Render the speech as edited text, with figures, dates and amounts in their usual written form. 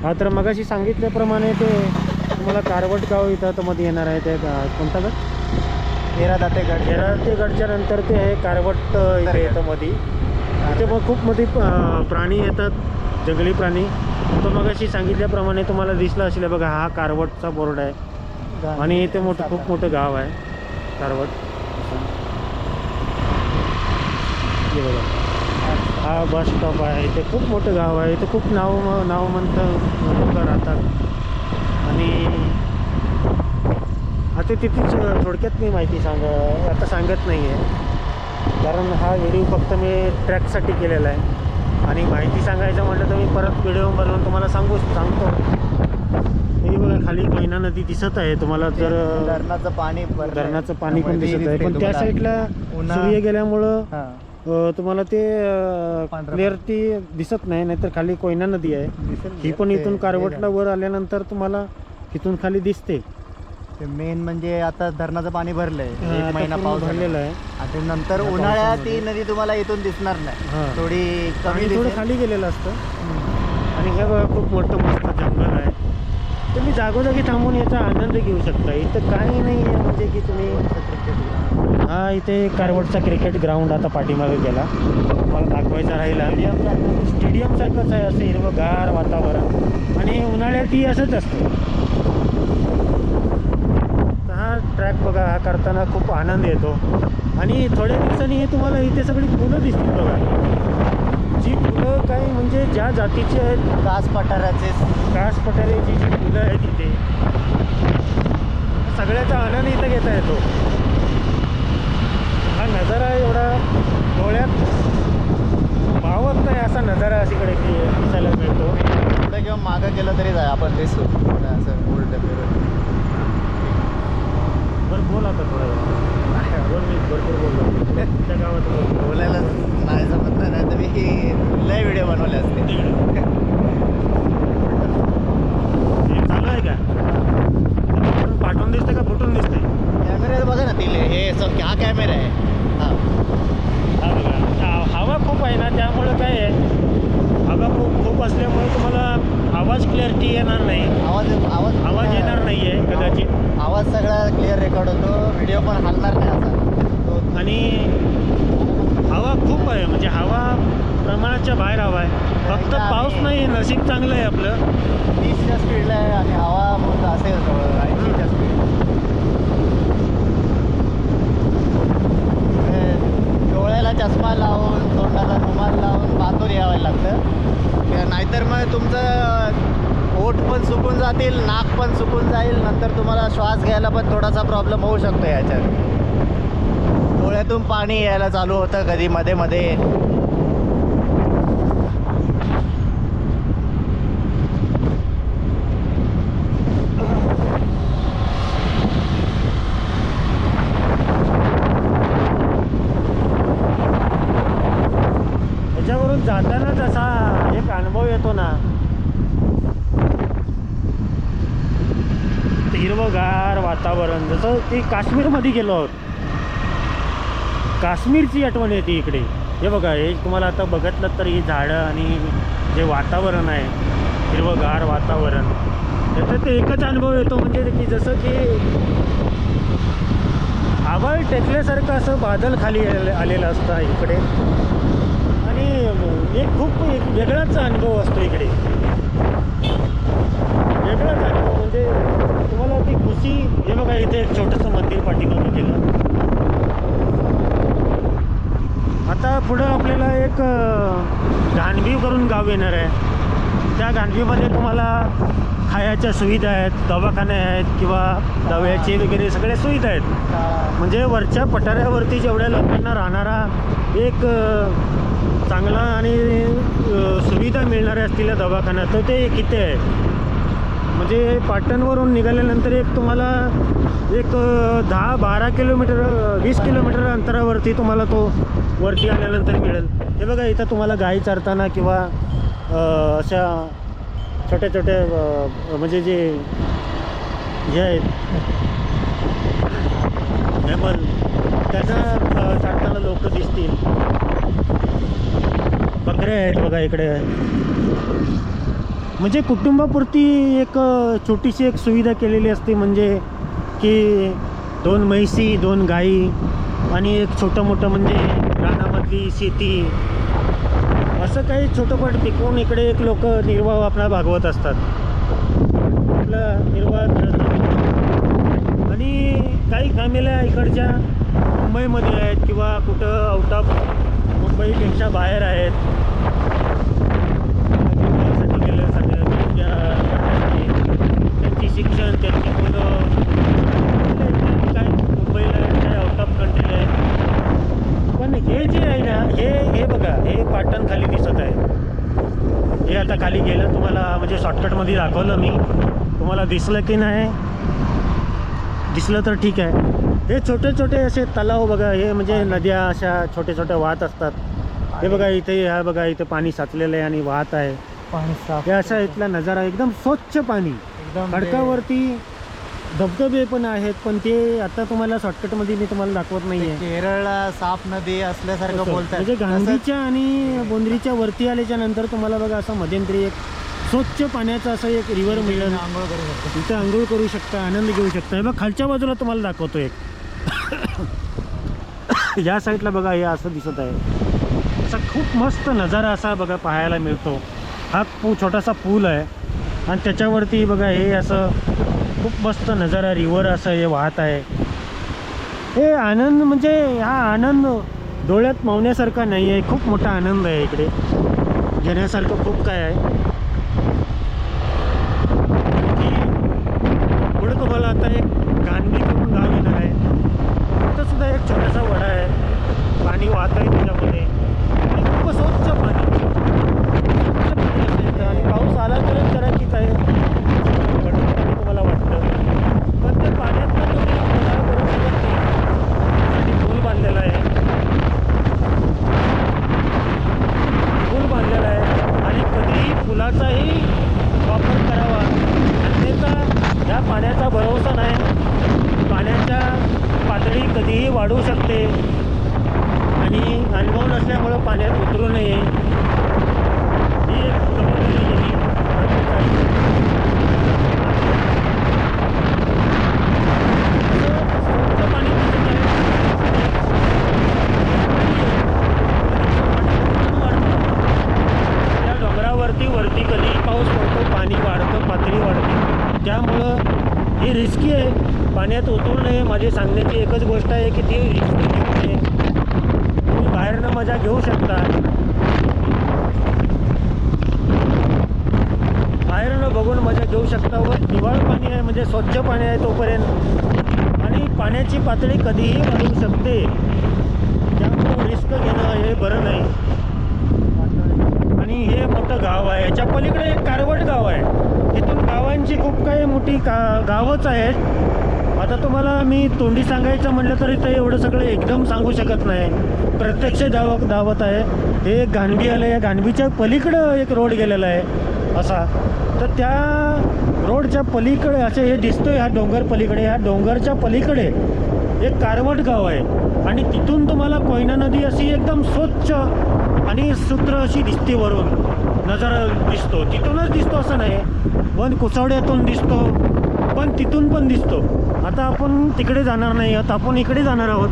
हा तर मगाशी सांगितल्याप्रमाणे ते तुम्हाला कारवट गाव इथं मध्ये येणार आहे. ते कोणता गड? येरादातेगड. येरादातेगडच्या नंतर ते आहे कारवट इथे येतं मध्ये. इथे मग खूप मध्ये प्राणी येतात, जंगली प्राणी. तो मगाशी सांगितल्याप्रमाणे तुम्हाला दिसलं असेल बघा, हा कारवटचा बोर्ड आहे आणि इथे खूप मोठं गाव आहे कारवट. हे बघा, हा बस स्टॉप आहे. इथे खूप मोठं गाव आहे. इथे खूप नाववंत लोक राहतात. आणि आता तिथेच थोडक्यात मी माहिती आता सांगत नाही आहे, कारण हा व्हिडिओ फक्त मी ट्रॅकसाठी केलेला आहे. आणि माहिती सांगायचं म्हटलं तर मी परत व्हिडिओ बनवून तुम्हाला सांगतो. हे बघा, खाली कोयना नदी दिसत आहे तुम्हाला. जर धरणाचं पाणी पण दिसत आहे, पण त्या साईडला सूर्य गेल्यामुळं तुम्हाला ते क्लिअरिटी दिसत नाही. नाहीतर खाली कोयना नदी आहे. ही पण इथून कारवटला वर आल्यानंतर तुम्हाला इथून खाली दिसते. मेन म्हणजे आता धरणाचं पाणी भरलंय, 1 महिना पाऊस भरलेला आहे. आणि नंतर उन्हाळ्यात ती नदी तुम्हाला इथून दिसणार नाही, थोडी कमी, थोडं खाली गेलेलं असतं. आणि हे बघा, खूप मोठं मस्त जंगल आहे. तुम्ही जागोजागी थांबून याचा आनंद घेऊ शकता. इथं काही नाही आहे म्हणजे की तुम्ही हा इथे कारवटचा क्रिकेट ग्राउंड आता पाठीमागे गेला, मला दाखवायचा राहिला. स्टेडियम सारखंच आहे, असं हिरवंगार वातावरण. आणि उन्हाळ्यातही असंच असतं. हा ट्रॅक बघा, हा करताना खूप आनंद येतो. आणि थोड्या दिवसांनी हे तुम्हाला इथे सगळी फुलं दिसतील बघा. जी फुलं काही म्हणजे ज्या जातीची आहेत, कास पठाराची जी फुलं आहेत इथे, सगळ्याचा आनंद इथं घेता येतो. हा नजारा एवढा डोळ्यात भावत नाही असा नजारा इकडे दिसायला मिळतो. पुढे किंवा मागं गेलं तरी जाय आपण दिसू असं उलट फिरून. बरं, बोल आता थोडा बोल. मी भरपूर बोललो त्या गावात. बोलायला नाही जमत नाही तर मी लय व्हिडिओ बनवले असते. चालू आहे का? पाठवून दिसतंय का फुटून दिसतंय? कॅमेऱ्यात बघा ना तिले, हे हा कॅमेरा आहे. हा बघा, हवा खूप आहे ना, त्यामुळं काय आहे, हवा खूप असल्यामुळे तुम्हाला आवाज क्लिअरिटी येणार नाही. आवाज येणार नाही आहे कदाचित. आवाज सगळा क्लिअर रेकॉर्ड होतो, व्हिडिओ पण हलणार नाही असा. आणि हवा खूप आहे, म्हणजे हवा प्रमाणाच्या बाहेर हवा आहे. फक्त पाऊस नाही, नशीब चांगलं आहे आपलं. 30च्या स्पीडला आहे आणि हवा मग असेल 80च्या स्पीड. डोळ्याला चष्मा लावून, तोंडाला रुमाल लावून बातून यावं लागतं, नाहीतर मग तुमचं ओठ पण सुकून जातील, नाक पण सुकून जाईल. नंतर तुम्हाला श्वास घ्यायला पण थोडासा प्रॉब्लेम होऊ शकतो याच्यात. डोळ्यातून पाणी यायला चालू होतं कधी मध्ये मध्ये. याच्यावरून जाताना जसा एक अनुभव येतो ना, हिरवंगार वातावरण, जसं की काश्मीरमध्ये गेलो आहोत. काश्मीरची आठवण येते इकडे. हे बघा, हे तुम्हाला आता बघितलं तर ही झाडं आणि जे वातावरण आहे, हिरवंगार वातावरण, त्याच्यात एकच अनुभव येतो, म्हणजे की जसं की आभाळ टेकल्यासारखं असं बादल खाली आलेलं असतं इकडे. आणि एक वेगळाच अनुभव असतो इकडे. वेगळाच अनुभव म्हणजे तुम्हाला ती खुशी. हे बघा, इथे एक छोटंसं मंदिर पाठीमागे केलं. आता पुढं आपल्याला एक गांधीव करून गाव येणार आहे. त्या गांधीवमध्ये तुम्हाला खायच्या सुविधा आहेत, दवाखाने आहेत किंवा दव्याचे वगैरे सगळ्या सुविधा आहेत. म्हणजे वरच्या पठारावरती जेवढ्या लोकांना राहणारा एक चांगला आणि सुविधा मिळणाऱ्या असतील दवाखान्यात, तर ते किती आहे. म्हणजे पाटणवरून निघाल्यानंतर एक तुम्हाला एक 10-12 किलोमीटर 20 किलोमीटर अंतरावरती तुम्हाला तो वरती आल्यानंतर मिळेल. हे बघा, इथं तुम्हाला गाई चारताना किंवा अशा छोट्या छोट्या म्हणजे जे हे आहेत ॲनिमल, त्यांना चारताना लोक दिसतील. बकऱ्या आहेत बघा इकडे. म्हणजे कुटुंबापुरती एक छोटीशी एक सुविधा केलेली असते, म्हणजे की 2 म्हैसी 2 गाई आणि एक छोटं मोठं म्हणजे रानामधली शेती, असं काही छोटंपट पिकवून इकडे एक लोक निर्वाह आपला भागवत असतात, आपला निर्वाह करत असतात. आणि काही फॅमिल्या इकडच्या मुंबईमध्ये आहेत किंवा कुठं आउट ऑफ मुंबईपेक्षा बाहेर आहेत. त्यांची शिक्षण, त्यांची मुलं काय मुंबईला आहे, काय आउट ऑफ कंट्रीला आहे. पण हे जे आहे ना, हे बघा, हे पाटण खाली दिसत आहे. हे आता खाली गेलं, तुम्हाला म्हणजे शॉर्टकटमध्ये दाखवलं मी, तुम्हाला दिसलं की नाही दिसलं तर ठीक आहे. हे छोटे छोटे असे तलाव बघा, हे म्हणजे नद्या अशा छोटे छोट्या वाहत असतात. हे बघा इथे, ह्या बघा इथे पाणी साचलेलं आहे आणि वाहत आहे. पाणी साफ, हे असा इथला नजारा, एकदम स्वच्छ पाणी. एकदम खडकावरती धबधबे पण आहेत, पण ते आता तुम्हाला शॉर्टकटमध्ये मी तुम्हाला दाखवत नाही आहे. केरळला साफ नदी असल्यासारखं बोलतात. म्हणजे गांधीच्या आणि बोंद्रीच्या वरती आल्याच्या नंतर तुम्हाला बघा असं मध्यंतरी एक स्वच्छ पाण्याचं असं एक रिव्हर मिळेल. आंघोळ करू शकतो. इथं आंघोळ करू शकता, आनंद घेऊ शकता. हे बघा खालच्या बाजूला तुम्हाला दाखवतो एक. या साईडला बघा हे असं दिसत आहे. असा खूप मस्त नजारा असा बघा पाहायला मिळतो. हा छोटासा पूल आहे आणि त्याच्यावरती बघा हे असं खूप मस्त नजारा, रिव्हर असं हे वाहत आहे. हे आनंद म्हणजे हा आनंद डोळ्यात मावण्यासारखा नाही आहे. खूप मोठा आनंद आहे इकडे, घेण्यासारखं खूप काय आहे. पुढे तुम्हाला आता एक गांधी म्हणून गाव येणार आहे. तिथं सुद्धा एक छोटासा वडा आहे, पाणी वाहत आहे त्याच्यामध्ये आणि खूप स्वच्छ पाणी. आणि पाऊस आला तरच जरा की काय पाणी तुम्हाला वाटतं, पण ते पाण्यात तुम्ही मजा करू शकत नाही. आणि पूल बांधलेला आहे, पूल बांधलेला आहे आणि कधीही पुलाचाही वापर करावा. अन्यथा ह्या पाण्याचा भरोसा नाही. पाण्याच्या पातळी कधीही वाढू शकते आणि अनुभव नसल्यामुळं पाण्यात उतरू नये. ही एक खबरदारी घेणे गरजेचं आहे. स्वच्छ पाणी दिसत आहे. त्या डोंगरावरती वरती कधी पाऊस पडतो, पाणी वाढतं, पातळी वाढते, त्यामुळं हे रिस्की आहे. पाण्यात उतरू नये. माझी सांगण्याची एकच गोष्ट आहे की ती रिस्क घेऊ नये. तुम्ही बाहेरनं मजा घेऊ शकता, बाहेरनं बघून मजा घेऊ शकता. व हिवाळ पाणी आहे म्हणजे स्वच्छ पाणी आहे तोपर्यंत, आणि पाण्याची पातळी कधीही वाढू शकते, त्यामुळे रिस्क घेणं हे बरं नाही. आणि हे मोठं गाव आहे. याच्या पलीकडे एक कारवट गाव आहे. इथून गावांची खूप काही मोठी गावच आहेत. आता तुम्हाला मी तोंडी सांगायचं म्हटलं तर इथं एवढं सगळं एकदम सांगू शकत नाही. प्रत्यक्ष धावत आहे. हे एक गांधी आलं, या गांधीच्या पलीकडं एक रोड गेलेला आहे असा. तर त्या रोडच्या पलीकडे असे हे दिसतोय, ह्या डोंगर पलीकडे, ह्या डोंगरच्या पलीकडे एक कारवट गाव आहे आणि तिथून तुम्हाला कोयना नदी अशी एकदम स्वच्छ आणि सूत्र अशी दिसते. वरून नजारा दिसतो, तिथूनच दिसतो असं नाही, वन कुसावड्यातून दिसतो, पण तिथून पण दिसतो. आता आपण तिकडे जाणार नाही आहोत, आपण इकडे जाणार आहोत.